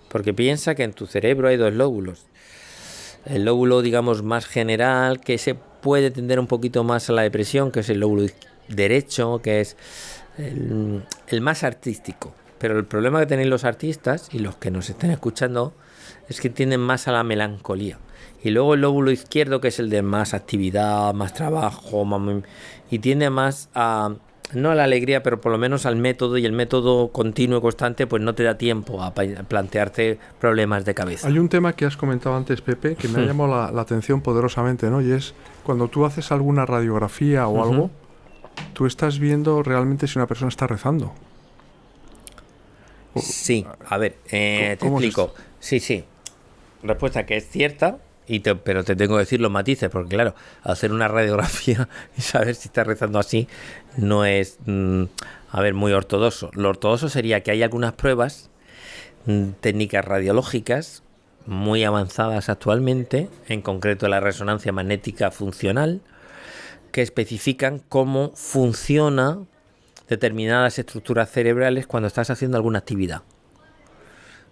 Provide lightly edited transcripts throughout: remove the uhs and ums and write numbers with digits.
Porque piensa que en tu cerebro hay dos lóbulos. El lóbulo, digamos, más general, que se puede tender un poquito más a la depresión, que es el lóbulo derecho, que es el más artístico. Pero el problema que tenéis los artistas y los que nos estén escuchando es que tienden más a la melancolía. Y luego el lóbulo izquierdo, que es el de más actividad, más trabajo, y tiende más a, no a la alegría, pero por lo menos al método, y el método continuo y constante pues no te da tiempo a plantearte problemas de cabeza. Hay un tema que has comentado antes, Pepe, que me ha llamado la atención poderosamente, ¿no? Y es cuando tú haces alguna radiografía o algo, tú estás viendo realmente si una persona está rezando. Sí, a ver, te explico. Sí. Respuesta que es cierta, pero te tengo que decir los matices, porque claro, hacer una radiografía y saber si estás rezando así no es, muy ortodoxo. Lo ortodoxo sería que hay algunas pruebas, técnicas radiológicas muy avanzadas actualmente, en concreto la resonancia magnética funcional, que especifican cómo funciona determinadas estructuras cerebrales cuando estás haciendo alguna actividad.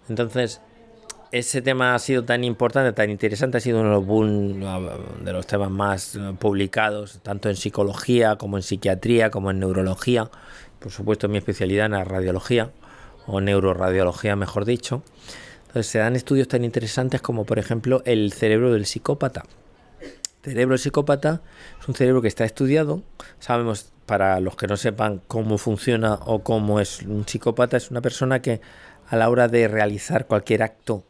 Entonces, ese tema ha sido tan importante, tan interesante, ha sido uno de los temas más publicados, tanto en psicología como en psiquiatría, como en neurología, por supuesto mi especialidad en la radiología, o neuroradiología mejor dicho. Entonces se dan estudios tan interesantes como por ejemplo el cerebro del psicópata. El cerebro del psicópata es un cerebro que está estudiado, sabemos, para los que no sepan cómo funciona o cómo es un psicópata, es una persona que a la hora de realizar cualquier acto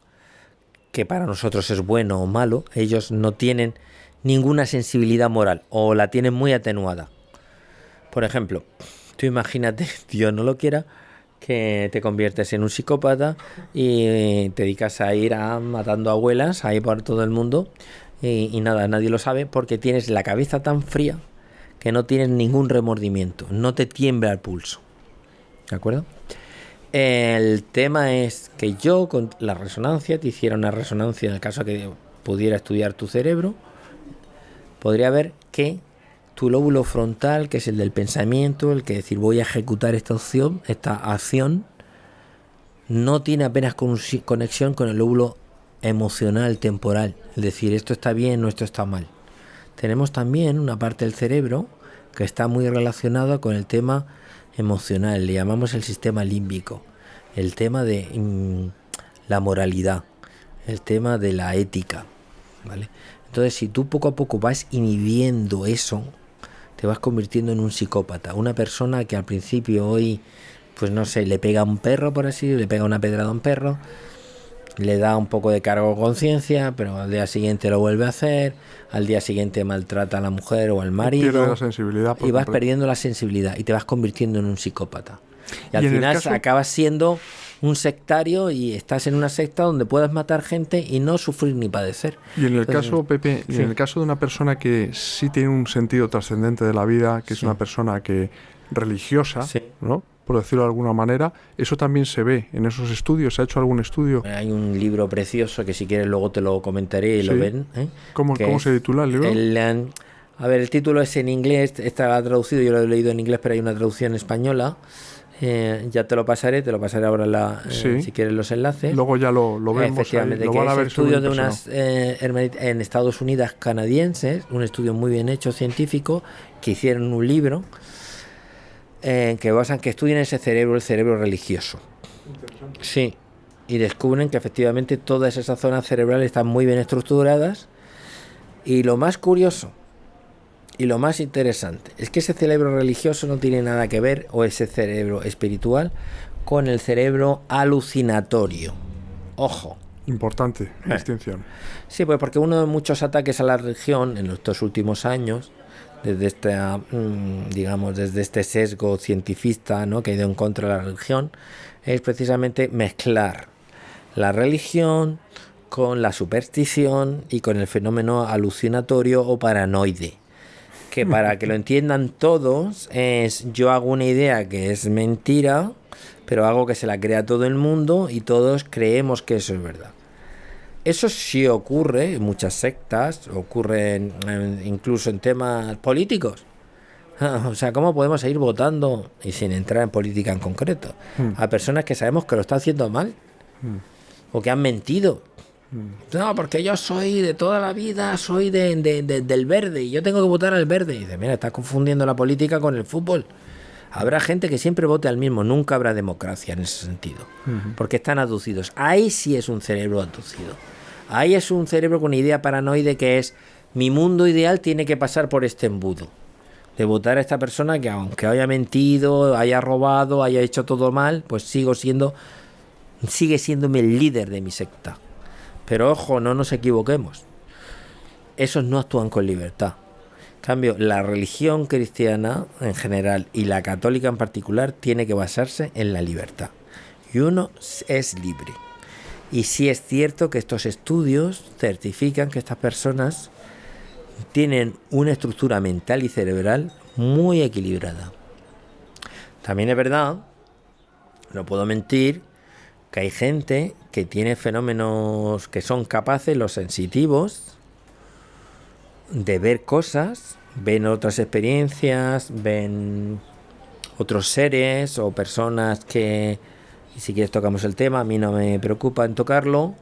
que para nosotros es bueno o malo, ellos no tienen ninguna sensibilidad moral o la tienen muy atenuada. Por ejemplo, tú imagínate, Dios no lo quiera, que te conviertes en un psicópata y te dedicas a ir matando abuelas ahí por todo el mundo y nada, nadie lo sabe porque tienes la cabeza tan fría que no tienes ningún remordimiento, no te tiembla el pulso. ¿De acuerdo? El tema es que yo con la resonancia te hiciera una resonancia en el caso de que pudiera estudiar tu cerebro, podría ver que tu lóbulo frontal, que es el del pensamiento, el que decir voy a ejecutar esta acción, no tiene apenas conexión con el lóbulo emocional, temporal, es decir, esto está bien o esto está mal. Tenemos también una parte del cerebro que está muy relacionada con el tema emocional, le llamamos el sistema límbico, el tema de la moralidad, el tema de la ética, ¿vale? Entonces, si tú poco a poco vas inhibiendo eso, te vas convirtiendo en un psicópata, una persona que al principio hoy, pues no sé, le pega a un perro, por así, le pega una pedrada a un perro, le da un poco de cargo de conciencia, pero al día siguiente lo vuelve a hacer, al día siguiente maltrata a la mujer o al marido, pierde la sensibilidad y vas perdiendo la sensibilidad y te vas convirtiendo en un psicópata. Y al final acabas siendo un sectario y estás en una secta donde puedas matar gente y no sufrir ni padecer. Y en el caso, Pepe, en el caso de una persona que sí tiene un sentido trascendente de la vida, que es una persona que religiosa, ¿no?, por decirlo de alguna manera, eso también se ve en esos estudios. ¿Se ha hecho algún estudio? Hay un libro precioso que si quieres luego te lo comentaré y lo ven. ¿Cómo se titula el libro? El título es en inglés, está traducido, yo lo he leído en inglés, pero hay una traducción española. Ya te lo pasaré ahora si quieres los enlaces. Luego ya lo vemos. Efectivamente, ahí, que es estudio de unas en Estados Unidos canadienses, un estudio muy bien hecho científico, que hicieron un libro que basan que estudian ese cerebro, el cerebro religioso. Sí, y descubren que efectivamente todas esas zonas cerebrales están muy bien estructuradas, y lo más curioso y lo más interesante es que ese cerebro religioso no tiene nada que ver, o ese cerebro espiritual, con el cerebro alucinatorio. Ojo. Importante distinción. Sí, pues porque uno de muchos ataques a la religión en estos últimos años, desde este sesgo cientifista, ¿no?, que ha ido en contra de la religión, es precisamente mezclar la religión con la superstición y con el fenómeno alucinatorio o paranoide. Que para que lo entiendan todos es: yo hago una idea que es mentira, pero hago que se la crea todo el mundo y todos creemos que eso es verdad. Eso sí ocurre en muchas sectas, ocurre incluso en temas políticos. O sea, ¿cómo podemos seguir votando, y sin entrar en política en concreto, a personas que sabemos que lo están haciendo mal? o que han mentido. No, porque yo soy de toda la vida, soy del verde y yo tengo que votar al verde. Y dice, mira, estás confundiendo la política con el fútbol. Habrá gente que siempre vote al mismo, nunca habrá democracia en ese sentido, porque están aducidos. Ahí sí es un cerebro aducido. Ahí es un cerebro con idea paranoide que es, mi mundo ideal tiene que pasar por este embudo. De votar a esta persona que aunque haya mentido, haya robado, haya hecho todo mal, pues sigue siéndome el líder de mi secta. Pero ojo, no nos equivoquemos. Esos no actúan con libertad. En cambio, la religión cristiana en general y la católica en particular tiene que basarse en la libertad. Y uno es libre. Y sí es cierto que estos estudios certifican que estas personas tienen una estructura mental y cerebral muy equilibrada. También es verdad, no puedo mentir, que hay gente que tiene fenómenos que son capaces, los sensitivos, de ver cosas, ven otras experiencias, ven otros seres o personas que, y si quieres tocamos el tema, a mí no me preocupa en tocarlo.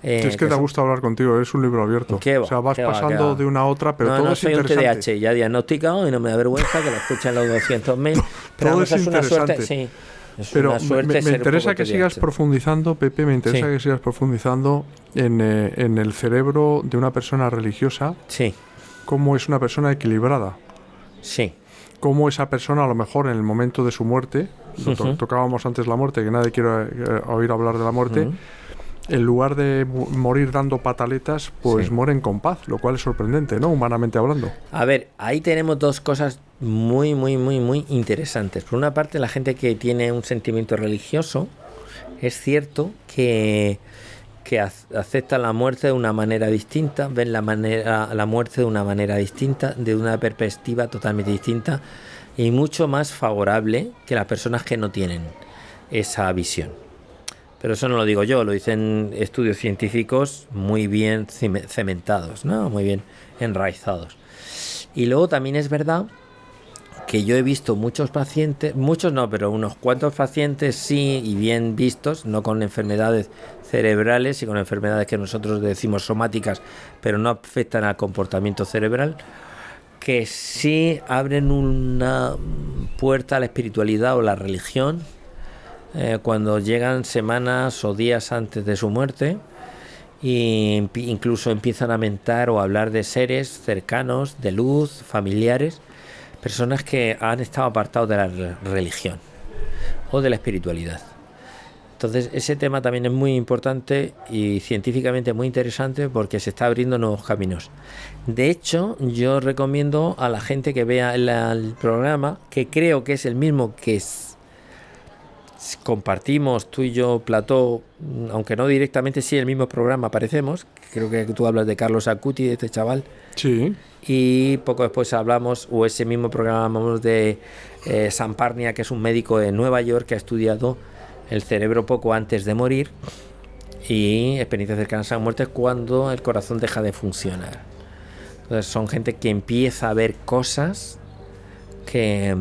Es que te gusta hablar contigo, es un libro abierto. O sea, vas pasando de una a otra, pero todo es interesante. No, soy un TDAH ya diagnosticado y no me da vergüenza que lo escuchen los 200.000. Pero todo es una suerte, sí. Pero me interesa que sigas profundizando, Pepe, que sigas profundizando en el cerebro de una persona religiosa. Sí. Cómo es una persona equilibrada. Sí. Cómo esa persona, a lo mejor en el momento de su muerte, tocábamos antes la muerte, que nadie quiere oír hablar de la muerte, en lugar de morir dando pataletas, pues mueren con paz, lo cual es sorprendente, ¿no? Humanamente hablando. A ver, ahí tenemos dos cosas muy interesantes. Por una parte, la gente que tiene un sentimiento religioso, es cierto que acepta la muerte de una manera distinta, ven la muerte de una manera distinta, de una perspectiva totalmente distinta y mucho más favorable que las personas que no tienen esa visión. Pero eso no lo digo yo, lo dicen estudios científicos muy bien cementados, ¿no? Muy bien enraizados. Y luego también es verdad que yo he visto muchos pacientes, muchos no, pero unos cuantos pacientes sí y bien vistos, no con enfermedades cerebrales y con enfermedades que nosotros decimos somáticas, pero no afectan al comportamiento cerebral, que sí abren una puerta a la espiritualidad o la religión cuando llegan semanas o días antes de su muerte e incluso empiezan a mentar o a hablar de seres cercanos, de luz, familiares, personas que han estado apartados de la religión o de la espiritualidad. Entonces ese tema también es muy importante y científicamente muy interesante porque se está abriendo nuevos caminos. De hecho, yo recomiendo a la gente que vea el programa, que creo que es el mismo que compartimos tú y yo, Plató, aunque no directamente, sí el mismo programa aparecemos. Creo que tú hablas de Carlos Acuti, de este chaval. Sí. Y poco después hablamos, o ese mismo programa hablamos de Sam Parnia, que es un médico de Nueva York que ha estudiado el cerebro poco antes de morir y experiencias cercanas a la muerte cuando el corazón deja de funcionar. Entonces son gente que empieza a ver cosas que,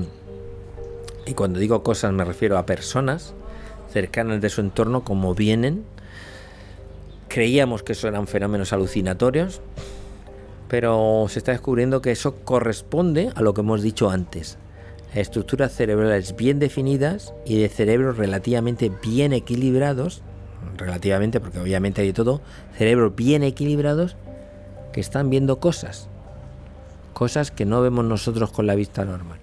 y cuando digo cosas me refiero a personas cercanas de su entorno como vienen. Creíamos que eso eran fenómenos alucinatorios, pero se está descubriendo que eso corresponde a lo que hemos dicho antes. Estructuras cerebrales bien definidas y de cerebros relativamente bien equilibrados, relativamente porque obviamente hay de todo, cerebros bien equilibrados que están viendo cosas que no vemos nosotros con la vista normal.